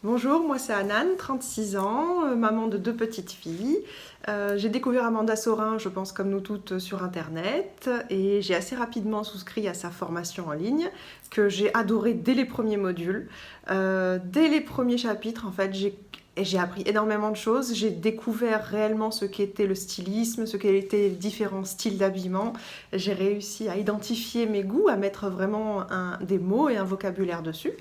Bonjour, moi c'est Anan, 36 ans, maman de 2 petites filles. J'ai découvert Amanda Sorin, je pense comme nous toutes, sur internet et j'ai assez rapidement souscrit à sa formation en ligne que j'ai adoré dès les premiers modules. Dès les premiers chapitres, en fait, j'ai appris énormément de choses. J'ai découvert réellement ce qu'était le stylisme, ce qu'étaient les différents styles d'habillement. J'ai réussi à identifier mes goûts, à mettre vraiment des mots et un vocabulaire dessus.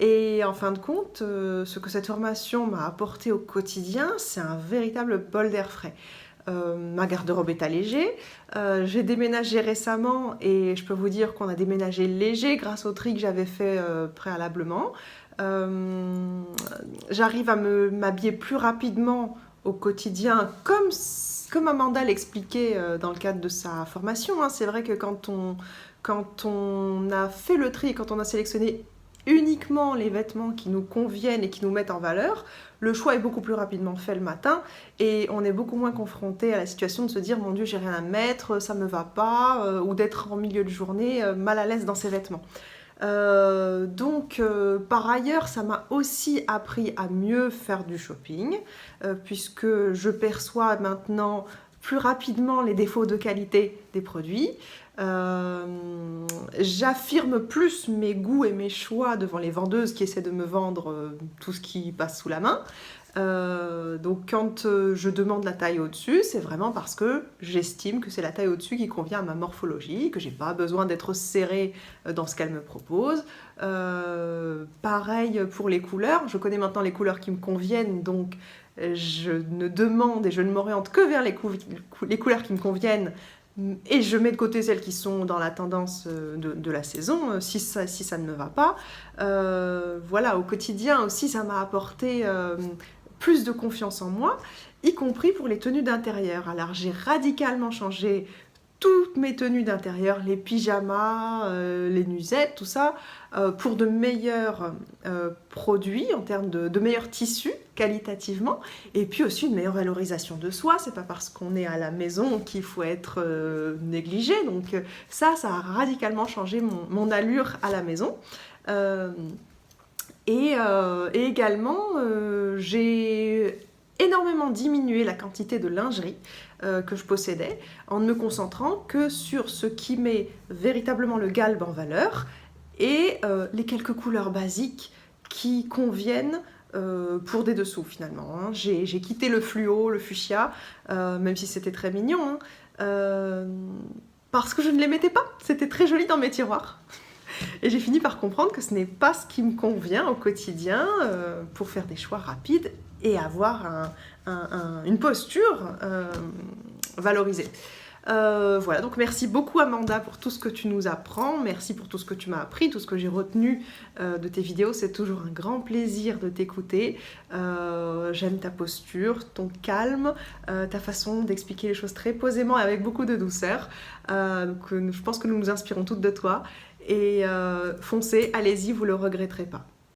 Et en fin de compte, ce que cette formation m'a apporté au quotidien, c'est un véritable bol d'air frais. Ma garde-robe est allégée. J'ai déménagé récemment et je peux vous dire qu'on a déménagé léger grâce au tri que j'avais fait préalablement. J'arrive à m'habiller plus rapidement au quotidien comme Amanda l'expliquait dans le cadre de sa formation. Hein. C'est vrai que quand on a fait le tri et quand on a sélectionné uniquement les vêtements qui nous conviennent et qui nous mettent en valeur, le choix est beaucoup plus rapidement fait le matin et on est beaucoup moins confronté à la situation de se dire mon Dieu j'ai rien à mettre, ça me va pas, ou d'être en milieu de journée mal à l'aise dans ses vêtements. Par ailleurs, ça m'a aussi appris à mieux faire du shopping, puisque je perçois maintenant plus rapidement les défauts de qualité des produits. J'affirme plus mes goûts et mes choix devant les vendeuses qui essaient de me vendre tout ce qui passe sous la main. Donc quand je demande la taille au-dessus, c'est vraiment parce que j'estime que c'est la taille au-dessus qui convient à ma morphologie, que j'ai pas besoin d'être serrée dans ce qu'elle me propose. Pareil pour les couleurs, je connais maintenant les couleurs qui me conviennent, donc je ne demande et je ne m'oriente que vers les couleurs qui me conviennent. Et je mets de côté celles qui sont dans la tendance de la saison, si ça ne me va pas. Voilà, au quotidien aussi, ça m'a apporté plus de confiance en moi, y compris pour les tenues d'intérieur. Alors j'ai radicalement changé toutes mes tenues d'intérieur, les pyjamas, les nuisettes, tout ça, pour de meilleurs produits en termes de meilleurs tissus qualitativement, et puis aussi une meilleure valorisation de soi. C'est pas parce qu'on est à la maison qu'il faut être négligé. Donc ça a radicalement changé mon allure à la maison. Et également, j'ai énormément diminué la quantité de lingerie que je possédais en ne me concentrant que sur ce qui met véritablement le galbe en valeur et les quelques couleurs basiques qui conviennent pour des dessous finalement. Hein. J'ai quitté le fluo, le fuchsia, même si c'était très mignon, hein, parce que je ne les mettais pas. C'était très joli dans mes tiroirs. Et j'ai fini par comprendre que ce n'est pas ce qui me convient au quotidien pour faire des choix rapides et avoir une posture valorisée. Voilà, donc merci beaucoup Amanda pour tout ce que tu nous apprends, merci pour tout ce que tu m'as appris, tout ce que j'ai retenu de tes vidéos, c'est toujours un grand plaisir de t'écouter. J'aime ta posture, ton calme, ta façon d'expliquer les choses très posément et avec beaucoup de douceur. Donc, je pense que nous nous inspirons toutes de toi et foncez, allez-y, vous le regretterez pas.